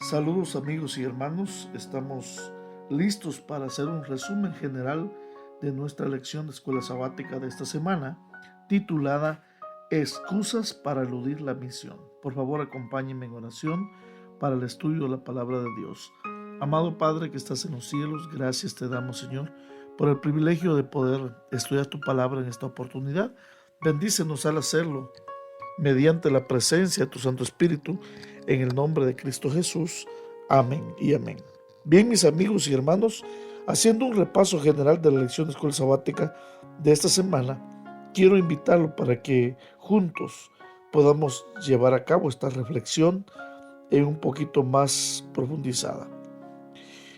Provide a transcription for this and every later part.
Saludos amigos y hermanos, estamos listos para hacer un resumen general de nuestra lección de escuela sabática de esta semana, titulada Excusas para eludir la misión. Por favor, acompáñenme en oración para el estudio de la palabra de Dios. Amado Padre que estás en los cielos, gracias te damos, Señor, por el privilegio de poder estudiar tu palabra en esta oportunidad. Bendícenos al hacerlo mediante la presencia de tu Santo Espíritu, en el nombre de Cristo Jesús. Amén y amén. Bien, mis amigos y hermanos, haciendo un repaso general de la lección de escuela sabática de esta semana, quiero invitarlo para que juntos podamos llevar a cabo esta reflexión en un poquito más profundizada.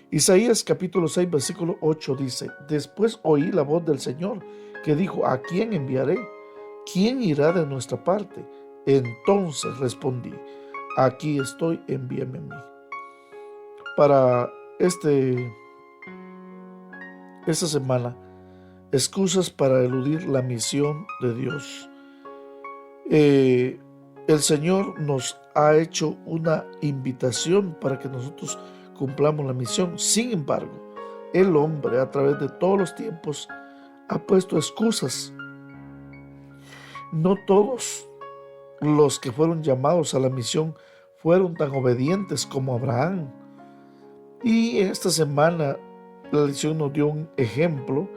Isaías capítulo 6, versículo 8 dice: Después oí la voz del Señor que dijo: ¿A quién enviaré? ¿Quién irá de nuestra parte? Entonces respondí: aquí estoy, envíame a mí. Para esta semana, excusas para eludir la misión de Dios. El Señor nos ha hecho una invitación para que nosotros cumplamos la misión. Sin embargo, el hombre a través de todos los tiempos ha puesto excusas. No todos los que fueron llamados a la misión fueron tan obedientes como Abraham. Y en esta semana la lección nos dio un ejemplo,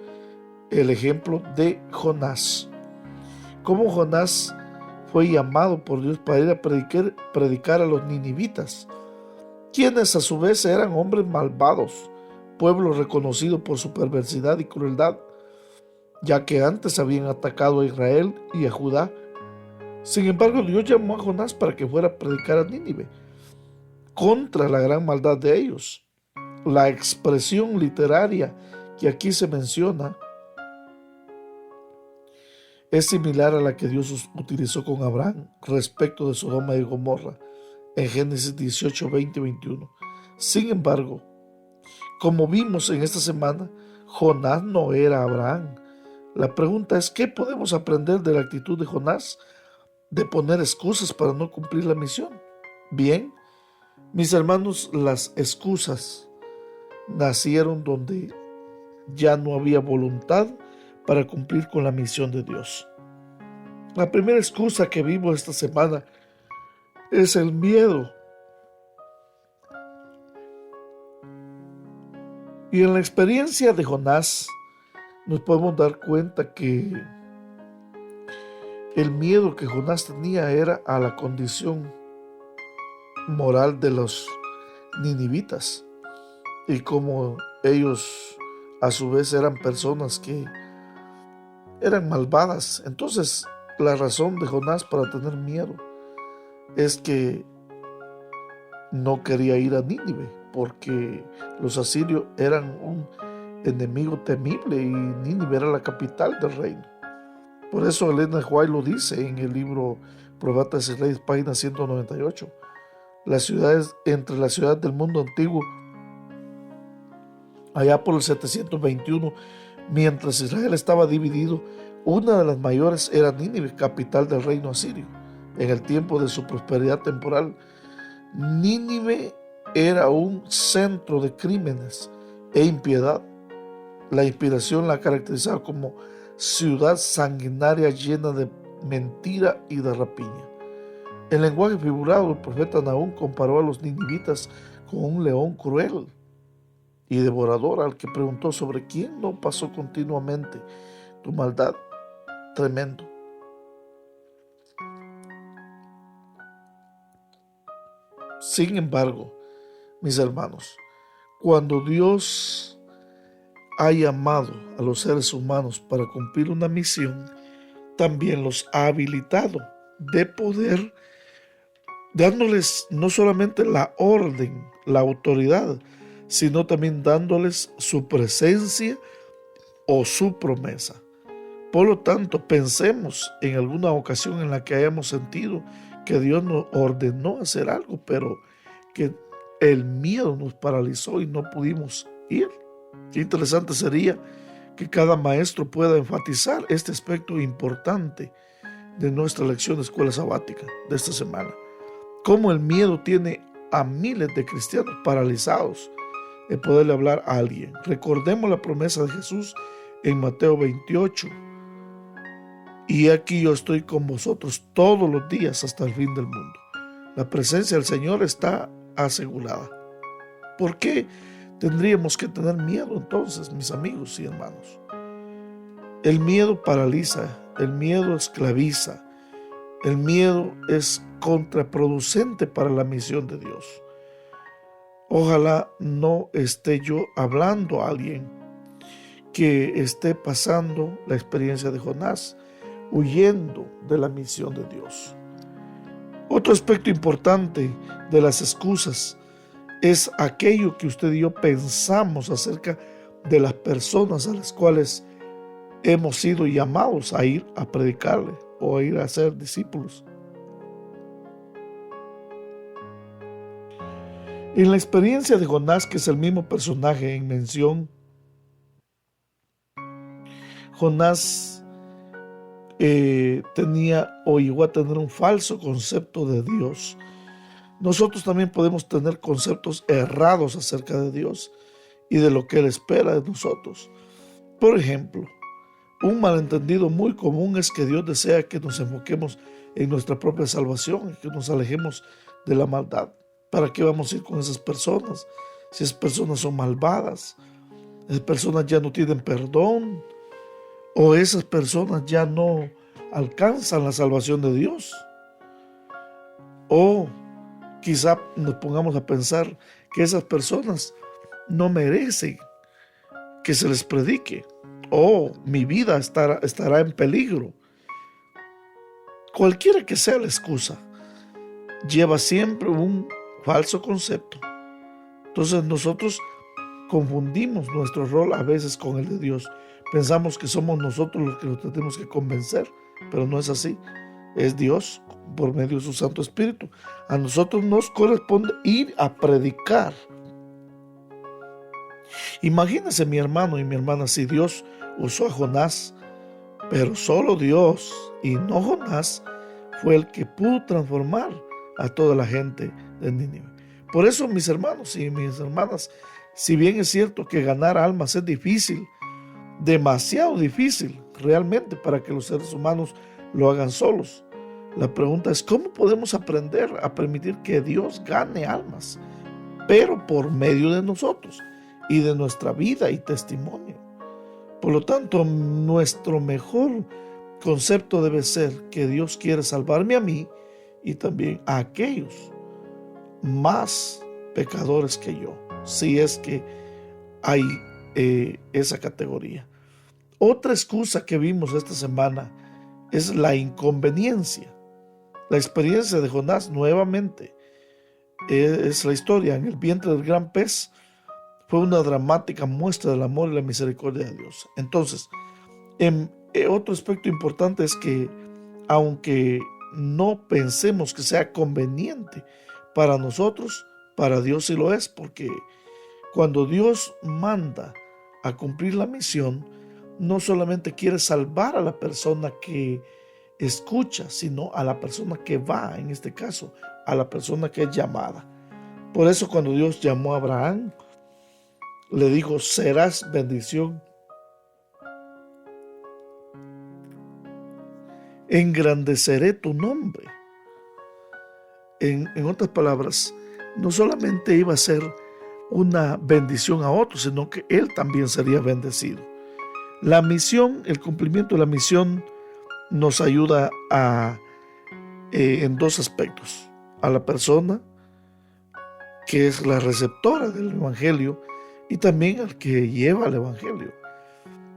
el ejemplo de Jonás. Cómo Jonás fue llamado por Dios para ir a predicar a los ninivitas, quienes a su vez eran hombres malvados, pueblo reconocido por su perversidad y crueldad, ya que antes habían atacado a Israel y a Judá. Sin embargo, Dios llamó a Jonás para que fuera a predicar a Nínive contra la gran maldad de ellos. La expresión literaria que aquí se menciona es similar a la que Dios utilizó con Abraham respecto de Sodoma y Gomorra en Génesis 18, 20 y 21. Sin embargo, como vimos en esta semana, Jonás no era Abraham. La pregunta es: ¿qué podemos aprender de la actitud de Jonás de poner excusas para no cumplir la misión? Bien, mis hermanos, las excusas nacieron donde ya no había voluntad para cumplir con la misión de Dios. La primera excusa que vimos esta semana es el miedo. Y en la experiencia de Jonás nos podemos dar cuenta que el miedo que Jonás tenía era a la condición moral de los ninivitas, y como ellos a su vez eran personas que eran malvadas. Entonces la razón de Jonás para tener miedo es que no quería ir a Nínive, porque los asirios eran un enemigo temible y Nínive era la capital del reino. Por eso Elena White lo dice en el libro Profetas y Reyes, página 198. Las ciudades, entre las ciudades del mundo antiguo, allá por el 721, mientras Israel estaba dividido, una de las mayores era Nínive, capital del reino asirio. En el tiempo de su prosperidad temporal, Nínive era un centro de crímenes e impiedad. La inspiración la caracterizaba como ciudad sanguinaria llena de mentira y de rapiña. En lenguaje figurado, el profeta Nahum comparó a los ninivitas con un león cruel y devorador, al que preguntó: ¿sobre quién no pasó continuamente tu maldad? Tremendo. Sin embargo, mis hermanos, cuando Dios ha llamado a los seres humanos para cumplir una misión, también los ha habilitado de poder, dándoles no solamente la orden, la autoridad, sino también dándoles su presencia o su promesa. Por lo tanto, pensemos en alguna ocasión en la que hayamos sentido que Dios nos ordenó hacer algo, pero que el miedo nos paralizó y no pudimos ir. Qué interesante sería que cada maestro pueda enfatizar este aspecto importante de nuestra lección de escuela sabática de esta semana. Cómo el miedo tiene a miles de cristianos paralizados de poderle hablar a alguien. Recordemos la promesa de Jesús en Mateo 28. Y aquí yo estoy con vosotros todos los días hasta el fin del mundo. La presencia del Señor está asegurada. ¿Por qué tendríamos que tener miedo entonces, mis amigos y hermanos? El miedo paraliza, el miedo esclaviza, el miedo es contraproducente para la misión de Dios. Ojalá no esté yo hablando a alguien que esté pasando la experiencia de Jonás, huyendo de la misión de Dios. Otro aspecto importante de las excusas es aquello que usted y yo pensamos acerca de las personas a las cuales hemos sido llamados a ir a predicarle o a ir a ser discípulos. En la experiencia de Jonás, que es el mismo personaje en mención, Jonás tenía o llegó a tener un falso concepto de Dios. Nosotros también podemos tener conceptos errados acerca de Dios y de lo que Él espera de nosotros. Por ejemplo, un malentendido muy común es que Dios desea que nos enfoquemos en nuestra propia salvación y que nos alejemos de la maldad. ¿Para qué vamos a ir con esas personas? Si esas personas son malvadas, esas personas ya no tienen perdón, o esas personas ya no alcanzan la salvación de Dios. O quizá nos pongamos a pensar que esas personas no merecen que se les predique, o mi vida estará en peligro. Cualquiera que sea la excusa, lleva siempre un falso concepto. Entonces nosotros confundimos nuestro rol a veces con el de Dios. Pensamos que somos nosotros los que los tenemos que convencer, pero no es así. Es Dios por medio de su Santo Espíritu. A nosotros nos corresponde ir a predicar. Imagínense, mi hermano y mi hermana, si Dios usó a Jonás, pero solo Dios y no Jonás fue el que pudo transformar a toda la gente de Nínive. Por eso, mis hermanos y mis hermanas, si bien es cierto que ganar almas es difícil, demasiado difícil realmente para que los seres humanos lo hagan solos, la pregunta es ¿cómo podemos aprender a permitir que Dios gane almas? Pero por medio de nosotros y de nuestra vida y testimonio. Por lo tanto, nuestro mejor concepto debe ser que Dios quiere salvarme a mí y también a aquellos más pecadores que yo, si es que hay esa categoría. Otra excusa que vimos esta semana es la inconveniencia. La experiencia de Jonás nuevamente es la historia en el vientre del gran pez. Fue una dramática muestra del amor y la misericordia de Dios. Entonces, otro aspecto importante es que aunque no pensemos que sea conveniente para nosotros, para Dios sí lo es, porque cuando Dios manda a cumplir la misión, no solamente quiere salvar a la persona que escucha, sino a la persona que va, en este caso, a la persona que es llamada. Por eso cuando Dios llamó a Abraham, le dijo, serás bendición. Engrandeceré tu nombre. En otras palabras, no solamente iba a ser una bendición a otros, sino que él también sería bendecido. La misión, el cumplimiento de la misión nos ayuda en dos aspectos. A la persona que es la receptora del evangelio y también al que lleva el evangelio.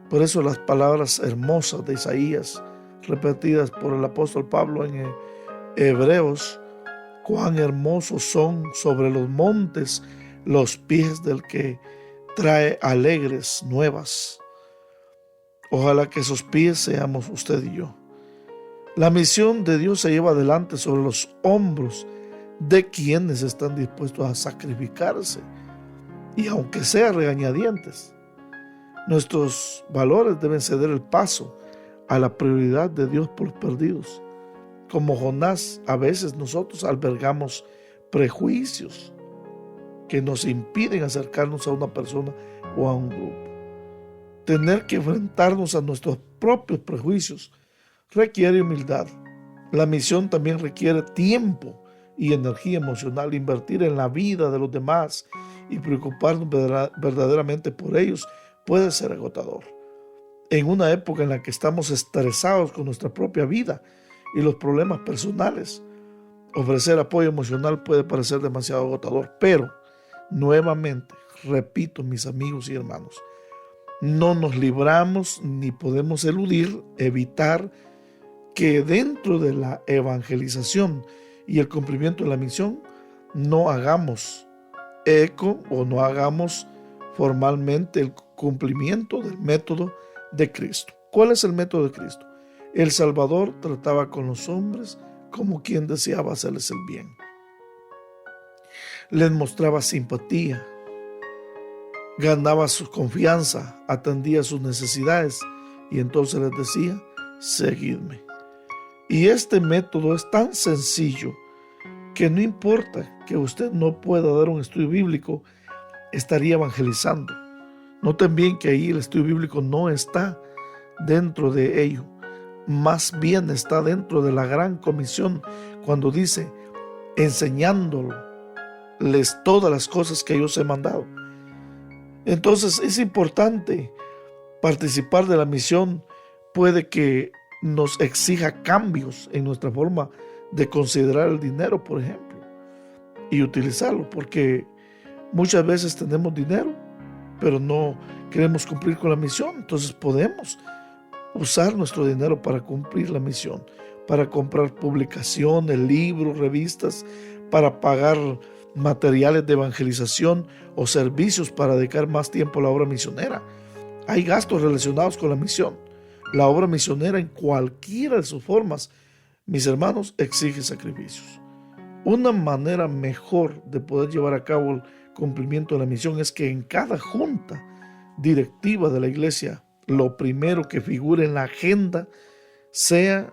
Por eso las palabras hermosas de Isaías repetidas por el apóstol Pablo en Hebreos, cuán hermosos son sobre los montes los pies del que trae alegres nuevas. Ojalá que esos pies seamos usted y yo. La misión de Dios se lleva adelante sobre los hombros de quienes están dispuestos a sacrificarse, y aunque sea regañadientes. Nuestros valores deben ceder el paso a la prioridad de Dios por los perdidos. Como Jonás, a veces nosotros albergamos prejuicios que nos impiden acercarnos a una persona o a un grupo. Tener que enfrentarnos a nuestros propios prejuicios requiere humildad. La misión también requiere tiempo y energía emocional. Invertir en la vida de los demás y preocuparnos verdaderamente por ellos puede ser agotador. En una época en la que estamos estresados con nuestra propia vida y los problemas personales, ofrecer apoyo emocional puede parecer demasiado agotador, pero nuevamente, repito, mis amigos y hermanos, no nos libramos ni podemos evitar que dentro de la evangelización y el cumplimiento de la misión no hagamos eco o no hagamos formalmente el cumplimiento del método de Cristo. ¿Cuál es el método de Cristo? El Salvador trataba con los hombres como quien deseaba hacerles el bien. Les mostraba simpatía, ganaba su confianza, atendía sus necesidades y entonces les decía, seguidme. Y este método es tan sencillo que no importa que usted no pueda dar un estudio bíblico, estaría evangelizando. Noten bien que ahí el estudio bíblico no está dentro de ello, más bien está dentro de la gran comisión cuando dice, enseñándoles todas las cosas que yo os he mandado. Entonces es importante participar de la misión, puede que nos exija cambios en nuestra forma de considerar el dinero, por ejemplo, y utilizarlo, porque muchas veces tenemos dinero, pero no queremos cumplir con la misión. Entonces podemos usar nuestro dinero para cumplir la misión, para comprar publicaciones, libros, revistas, para pagar materiales de evangelización o servicios para dedicar más tiempo a la obra misionera. Hay gastos relacionados con la misión. La obra misionera en cualquiera de sus formas, mis hermanos, exige sacrificios. Una manera mejor de poder llevar a cabo el cumplimiento de la misión es que en cada junta directiva de la iglesia, lo primero que figure en la agenda sea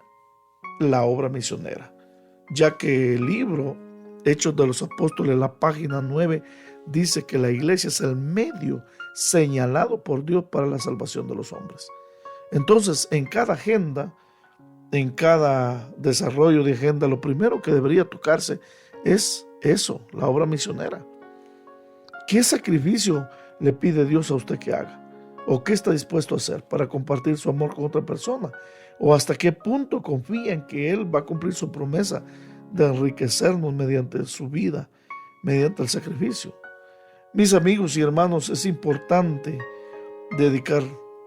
la obra misionera, ya que el libro Hechos de los Apóstoles, la página 9, dice que la iglesia es el medio señalado por Dios para la salvación de los hombres. Entonces, en cada agenda, en cada desarrollo de agenda, lo primero que debería tocarse es eso, la obra misionera. ¿Qué sacrificio le pide Dios a usted que haga? ¿O qué está dispuesto a hacer para compartir su amor con otra persona? ¿O hasta qué punto confía en que Él va a cumplir su promesa de enriquecernos mediante su vida, mediante el sacrificio? Mis amigos y hermanos, es importante dedicar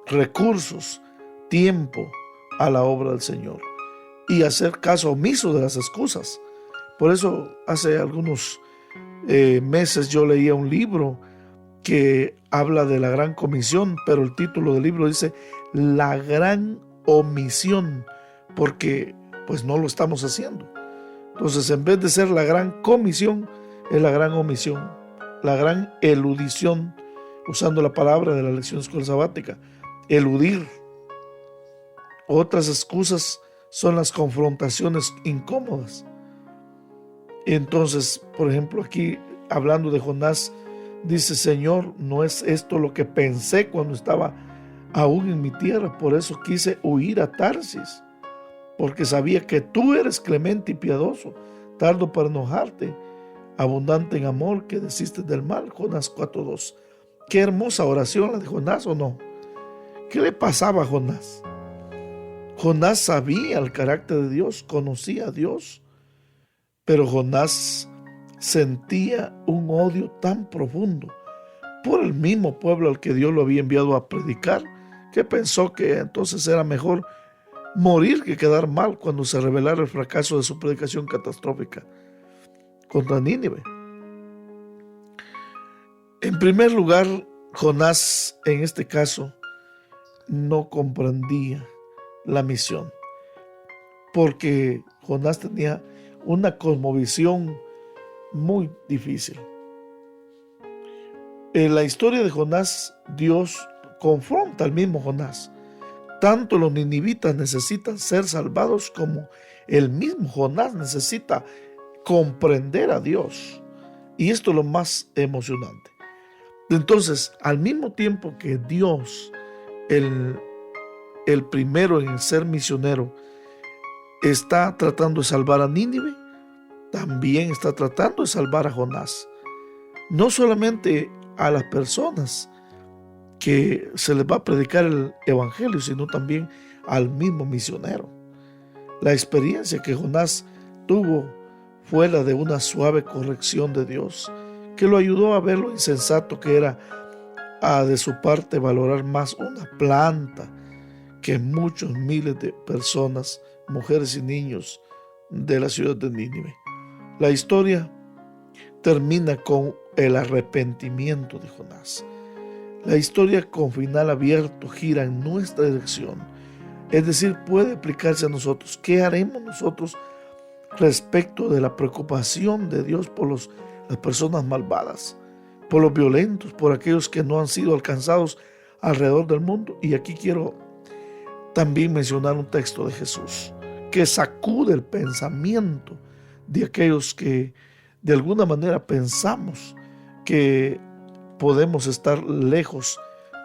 recursos, tiempo a la obra del Señor y hacer caso omiso de las excusas. Por eso hace algunos meses yo leía un libro que habla de la gran comisión, pero el título del libro dice La gran omisión, porque pues no lo estamos haciendo. Entonces, en vez de ser la gran comisión, es la gran omisión, la gran eludición, usando la palabra de la lección de escuela sabática, eludir. Otras excusas son las confrontaciones incómodas. Entonces, por ejemplo, aquí hablando de Jonás, dice, Señor, no es esto lo que pensé cuando estaba aún en mi tierra, por eso quise huir a Tarsis, porque sabía que tú eres clemente y piadoso, tardo para enojarte, abundante en amor, que desistes del mal. Jonás 4:2. Qué hermosa oración la de Jonás, ¿o no? ¿Qué le pasaba a Jonás? Jonás sabía el carácter de Dios, conocía a Dios, pero Jonás sentía un odio tan profundo por el mismo pueblo al que Dios lo había enviado a predicar, que pensó que entonces era mejor morir que quedar mal cuando se revelara el fracaso de su predicación catastrófica contra Nínive. En primer lugar, Jonás, en este caso, no comprendía la misión, porque Jonás tenía una cosmovisión muy difícil. En la historia de Jonás, Dios confronta al mismo Jonás. Tanto los ninivitas necesitan ser salvados como el mismo Jonás necesita comprender a Dios. Y esto es lo más emocionante. Entonces, al mismo tiempo que Dios, el primero en ser misionero, está tratando de salvar a Nínive, también está tratando de salvar a Jonás. No solamente a las personas que se les va a predicar el evangelio, sino también al mismo misionero. La experiencia que Jonás tuvo fue la de una suave corrección de Dios, que lo ayudó a ver lo insensato que era de su parte valorar más una planta que muchos miles de personas, mujeres y niños de la ciudad de Nínive. La historia termina con el arrepentimiento de Jonás. La historia con final abierto gira en nuestra dirección, es decir, puede aplicarse a nosotros. ¿Qué haremos nosotros respecto de la preocupación de Dios por las personas malvadas, por los violentos, por aquellos que no han sido alcanzados alrededor del mundo? Y aquí quiero también mencionar un texto de Jesús que sacude el pensamiento de aquellos que de alguna manera pensamos que podemos estar lejos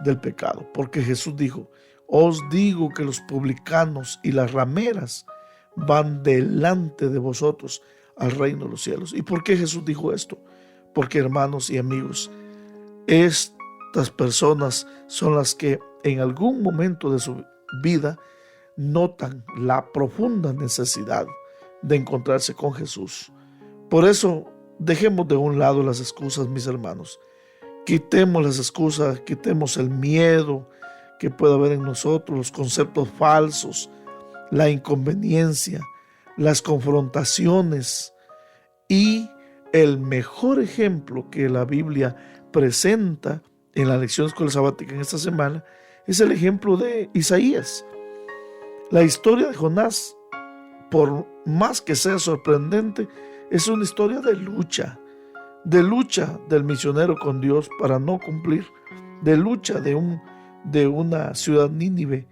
del pecado, porque Jesús dijo: os digo que los publicanos y las rameras van delante de vosotros al reino de los cielos. ¿Y por qué Jesús dijo esto? Porque, hermanos y amigos, estas personas son las que en algún momento de su vida notan la profunda necesidad de encontrarse con Jesús. Por eso, dejemos de un lado las excusas, mis hermanos. Quitemos las excusas, quitemos el miedo que puede haber en nosotros, los conceptos falsos, la inconveniencia, las confrontaciones. Y el mejor ejemplo que la Biblia presenta en la lección de Escuela Sabática en esta semana es el ejemplo de Isaías. La historia de Jonás, por más que sea sorprendente, es una historia de lucha del misionero con Dios para no cumplir, de lucha de una ciudad Nínive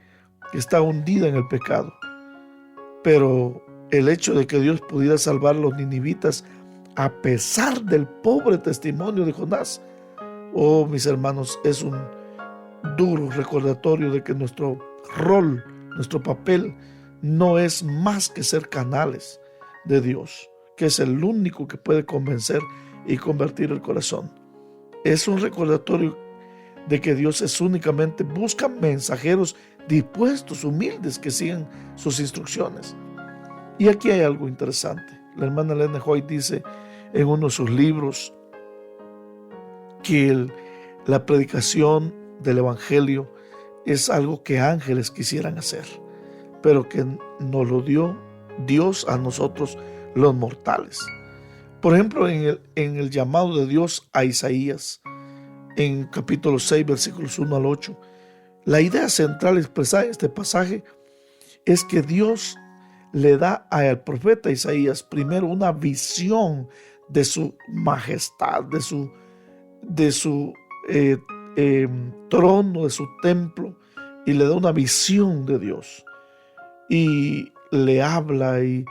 que está hundida en el pecado. Pero el hecho de que Dios pudiera salvar a los ninivitas a pesar del pobre testimonio de Jonás, oh, mis hermanos, es un duro recordatorio de que nuestro rol, nuestro papel, no es más que ser canales de Dios, que es el único que puede convencer y convertir el corazón. Es un recordatorio de que Dios únicamente busca mensajeros dispuestos, humildes, que sigan sus instrucciones. Y aquí hay algo interesante. La hermana Ellen White dice en uno de sus libros que la predicación del evangelio es algo que ángeles quisieran hacer, pero que nos lo dio Dios a nosotros los mortales. Por ejemplo, en el llamado de Dios a Isaías, en capítulo 6, versículos 1 al 8, la idea central expresada en este pasaje es que Dios le da al profeta Isaías primero una visión de su majestad, de su trono, de su templo, y le da una visión de Dios. Y le habla y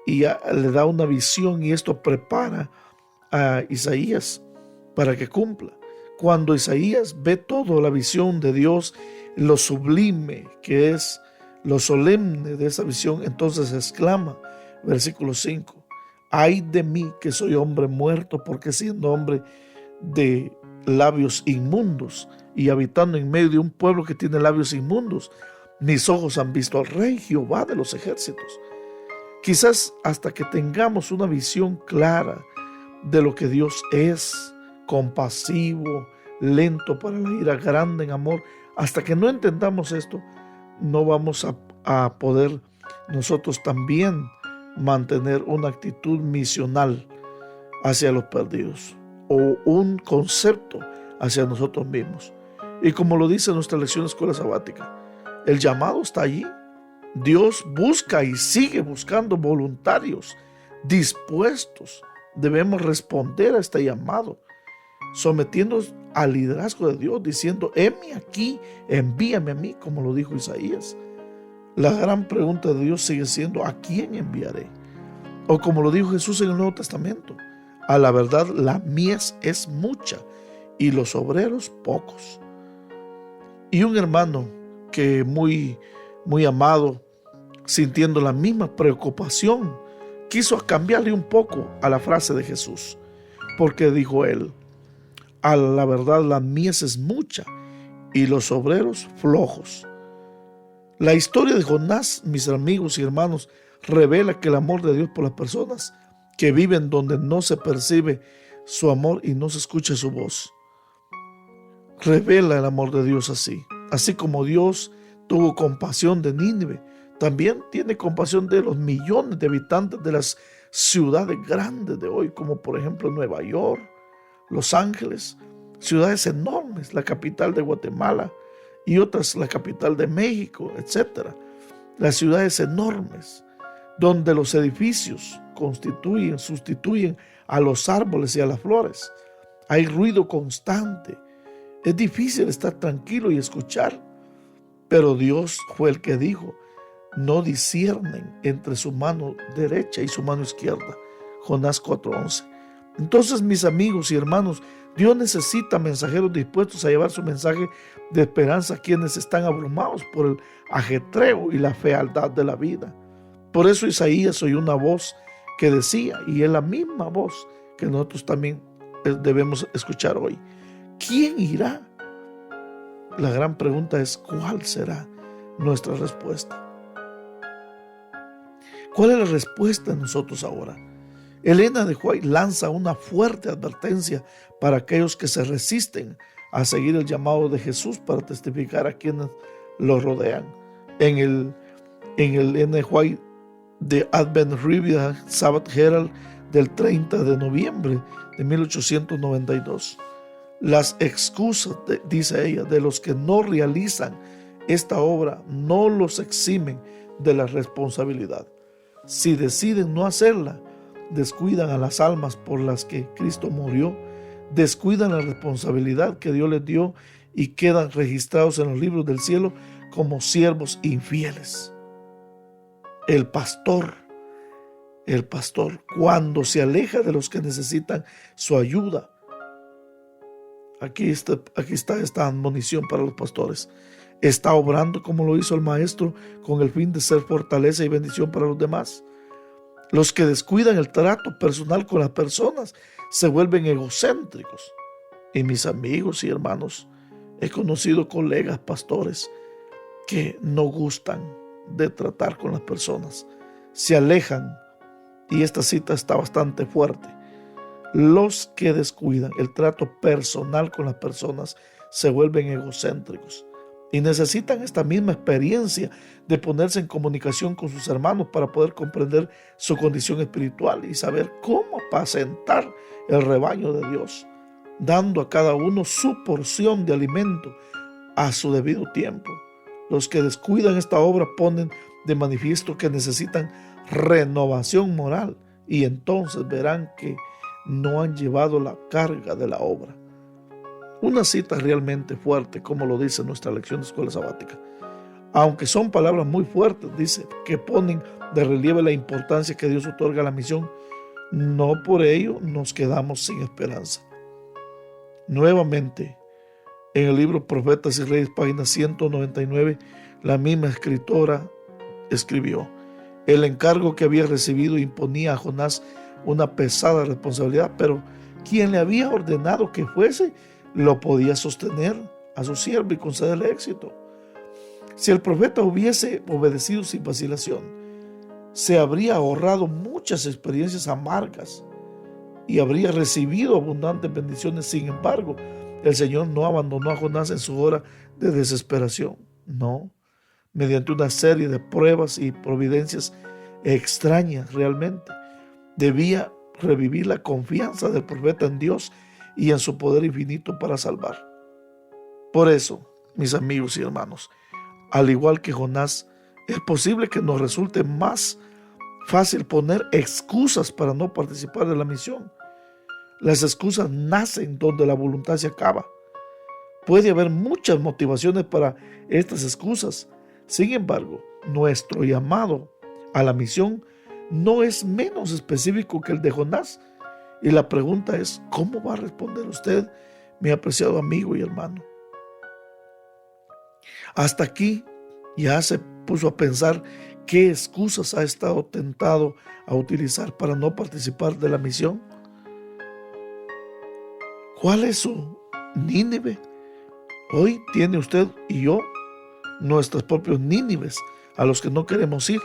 le da una visión, y esto prepara a Isaías para que cumpla. Cuando Isaías ve toda la visión de Dios, lo sublime que es, lo solemne de esa visión, entonces exclama, versículo 5, ay de mí que soy hombre muerto, porque siendo hombre de labios inmundos y habitando en medio de un pueblo que tiene labios inmundos, mis ojos han visto al Rey Jehová de los ejércitos. Quizás hasta que tengamos una visión clara de lo que Dios es, compasivo, lento para la ira, grande en amor, hasta que no entendamos esto, no vamos a poder nosotros también mantener una actitud misional hacia los perdidos o un concepto hacia nosotros mismos. Y como lo dice nuestra lección de Escuela Sabática, el llamado está allí. Dios busca y sigue buscando voluntarios dispuestos. Debemos responder a este llamado, sometiéndonos al liderazgo de Dios, diciendo, heme aquí, envíame a mí, como lo dijo Isaías. La gran pregunta de Dios sigue siendo, ¿a quién enviaré? O como lo dijo Jesús en el Nuevo Testamento, a la verdad la mies es mucha y los obreros pocos. Y un hermano que muy amado, sintiendo la misma preocupación, quiso cambiarle un poco a la frase de Jesús, porque dijo él: a la verdad la mies es mucha y los obreros flojos. La historia de Jonás, mis amigos y hermanos, revela que el amor de Dios por las personas que viven donde no se percibe su amor y no se escucha su voz. Revela el amor de Dios así. Así como Dios tuvo compasión de Nínive, también tiene compasión de los millones de habitantes de las ciudades grandes de hoy, como por ejemplo Nueva York, Los Ángeles, ciudades enormes, la capital de Guatemala y otras, la capital de México, etc. Las ciudades enormes, donde los edificios sustituyen a los árboles y a las flores. Hay ruido constante. Es difícil estar tranquilo y escuchar. Pero Dios fue el que dijo: no disciernen entre su mano derecha y su mano izquierda. Jonás 4:11. Entonces, mis amigos y hermanos, Dios necesita mensajeros dispuestos a llevar su mensaje de esperanza a quienes están abrumados por el ajetreo y la fealdad de la vida. Por eso Isaías oyó una voz que decía, y es la misma voz que nosotros también debemos escuchar hoy: ¿quién irá? La gran pregunta es: ¿cuál será nuestra respuesta? ¿Cuál es la respuesta de nosotros ahora? Elena de White lanza una fuerte advertencia para aquellos que se resisten a seguir el llamado de Jesús para testificar a quienes lo rodean. En el Elena de White de Advent Review Sabbath Herald del 30 de noviembre de 1892. Las excusas, dice ella, de los que no realizan esta obra no los eximen de la responsabilidad. Si deciden no hacerla, descuidan a las almas por las que Cristo murió, descuidan la responsabilidad que Dios les dio y quedan registrados en los libros del cielo como siervos infieles. El pastor, cuando se aleja de los que necesitan su ayuda, aquí está esta admonición para los pastores. Está obrando como lo hizo el maestro con el fin de ser fortaleza y bendición para los demás. Los que descuidan el trato personal con las personas se vuelven egocéntricos. Y mis amigos y hermanos, he conocido colegas pastores que no gustan de tratar con las personas. Se alejan, y esta cita está bastante fuerte. Los que descuidan el trato personal con las personas se vuelven egocéntricos y necesitan esta misma experiencia de ponerse en comunicación con sus hermanos para poder comprender su condición espiritual y saber cómo apacentar el rebaño de Dios, dando a cada uno su porción de alimento a su debido tiempo. Los que descuidan esta obra ponen de manifiesto que necesitan renovación moral y entonces verán que no han llevado la carga de la obra. Una cita realmente fuerte, como lo dice nuestra lección de escuela sabática. Aunque son palabras muy fuertes, dice, que ponen de relieve la importancia que Dios otorga a la misión, no por ello nos quedamos sin esperanza. Nuevamente, en el libro Profetas y Reyes, página 199, la misma escritora escribió: el encargo que había recibido imponía a Jonás una pesada responsabilidad, pero quien le había ordenado que fuese lo podía sostener a su siervo y concederle éxito. Si el profeta hubiese obedecido sin vacilación, se habría ahorrado muchas experiencias amargas y habría recibido abundantes bendiciones. Sin embargo, el Señor no abandonó a Jonás en su hora de desesperación. No, mediante una serie de pruebas y providencias extrañas realmente, debía revivir la confianza del profeta en Dios y en su poder infinito para salvar. Por eso, mis amigos y hermanos, al igual que Jonás, es posible que nos resulte más fácil poner excusas para no participar de la misión. Las excusas nacen donde la voluntad se acaba. Puede haber muchas motivaciones para estas excusas. Sin embargo, nuestro llamado a la misión no es menos específico que el de Jonás. Y la pregunta es, ¿cómo va a responder usted, mi apreciado amigo y hermano? Hasta aquí ya se puso a pensar qué excusas ha estado tentado a utilizar para no participar de la misión. ¿Cuál es su Nínive? Hoy tiene usted y yo nuestros propios Nínives a los que no queremos ir.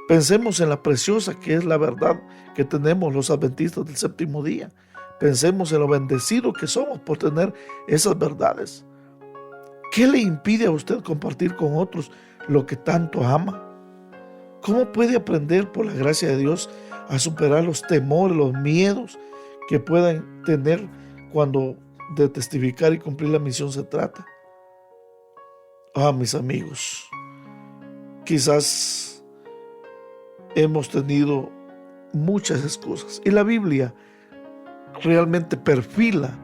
Pensemos en la preciosa que es la verdad que tenemos los adventistas del séptimo día. Pensemos en lo bendecido que somos por tener esas verdades. ¿Qué le impide a usted compartir con otros lo que tanto ama? ¿Cómo puede aprender por la gracia de Dios a superar los temores, los miedos que puedan tener cuando de testificar y cumplir la misión se trata? Mis amigos, quizás hemos tenido muchas excusas y la Biblia realmente perfila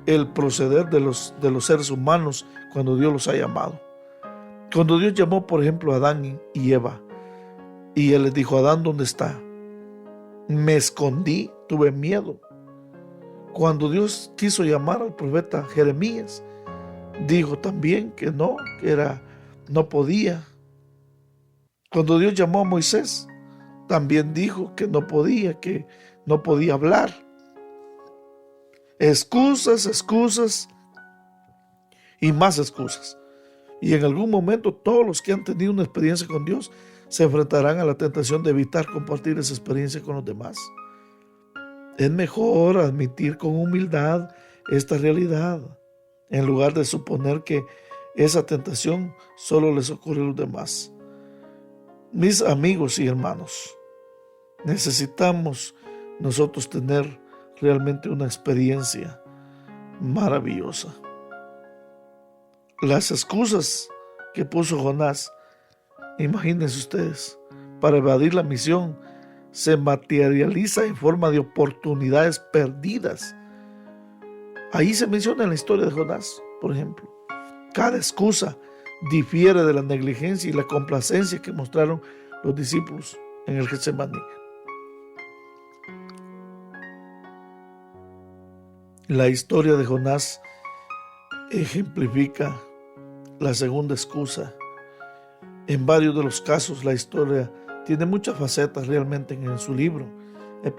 el proceder de los seres humanos cuando Dios los ha llamado. Cuando Dios llamó, por ejemplo, a Adán y Eva, y Él les dijo: Adán, ¿dónde está? Me escondí, tuve miedo. Cuando Dios quiso llamar al profeta Jeremías, dijo también que no podía. Cuando Dios llamó a Moisés, también dijo que no podía hablar. Excusas y más excusas. Y en algún momento todos los que han tenido una experiencia con Dios se enfrentarán a la tentación de evitar compartir esa experiencia con los demás. Es mejor admitir con humildad esta realidad, en lugar de suponer que esa tentación solo les ocurre a los demás. Mis amigos y hermanos, necesitamos nosotros tener realmente una experiencia maravillosa. Las excusas que puso Jonás, imagínense ustedes, para evadir la misión, se materializa en forma de oportunidades perdidas. Ahí se menciona en la historia de Jonás, por ejemplo. Cada excusa difiere de la negligencia y la complacencia que mostraron los discípulos en el Getsemaní. La historia de Jonás ejemplifica la segunda excusa. En varios de los casos la historia tiene muchas facetas realmente en su libro,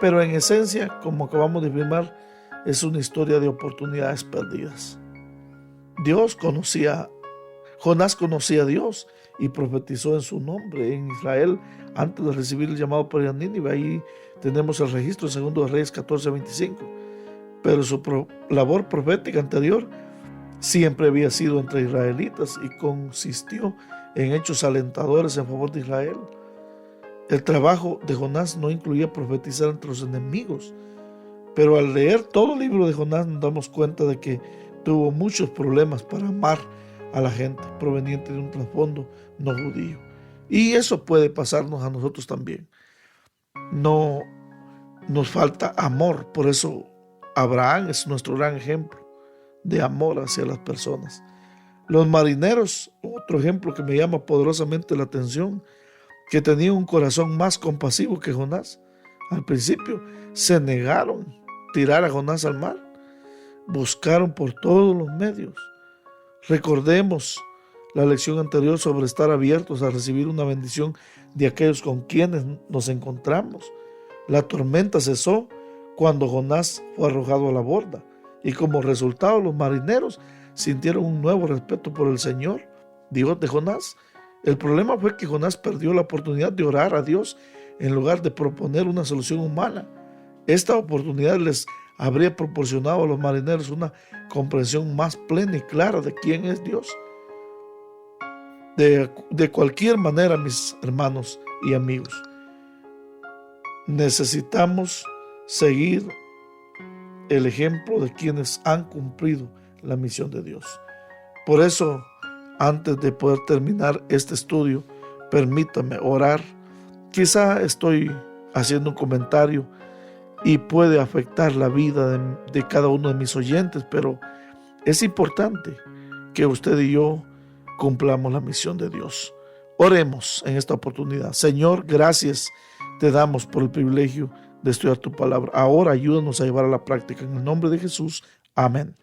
pero en esencia, como acabamos de afirmar, es una historia de oportunidades perdidas. Jonás conocía a Dios y profetizó en su nombre en Israel antes de recibir el llamado por Nínive. Ahí tenemos el registro en 2 Reyes 14:25. Pero su labor profética anterior siempre había sido entre israelitas y consistió en hechos alentadores en favor de Israel. El trabajo de Jonás no incluía profetizar entre los enemigos, pero al leer todo el libro de Jonás nos damos cuenta de que tuvo muchos problemas para amar a la gente proveniente de un trasfondo no judío. Y eso puede pasarnos a nosotros también. No nos falta amor, por eso Abraham es nuestro gran ejemplo de amor hacia las personas. Los marineros, otro ejemplo que me llama poderosamente la atención, que tenían un corazón más compasivo que Jonás. Al principio se negaron a tirar a Jonás al mar, buscaron por todos los medios. Recordemos la lección anterior sobre estar abiertos a recibir una bendición de aquellos con quienes nos encontramos. La tormenta cesó cuando Jonás fue arrojado a la borda, y como resultado los marineros sintieron un nuevo respeto por el Señor, Dios de Jonás. El problema fue que Jonás perdió la oportunidad de orar a Dios en lugar de proponer una solución humana. Esta oportunidad les habría proporcionado a los marineros una comprensión más plena y clara de quién es Dios. De cualquier manera, mis hermanos y amigos, necesitamos seguir el ejemplo de quienes han cumplido la misión de Dios. Por eso, antes de poder terminar este estudio, permítame orar. Quizá estoy haciendo un comentario y puede afectar la vida de cada uno de mis oyentes, pero es importante que usted y yo cumplamos la misión de Dios. Oremos en esta oportunidad. Señor, gracias te damos por el privilegio de estudiar tu palabra. Ahora ayúdanos a llevar a la práctica. En el nombre de Jesús. Amén.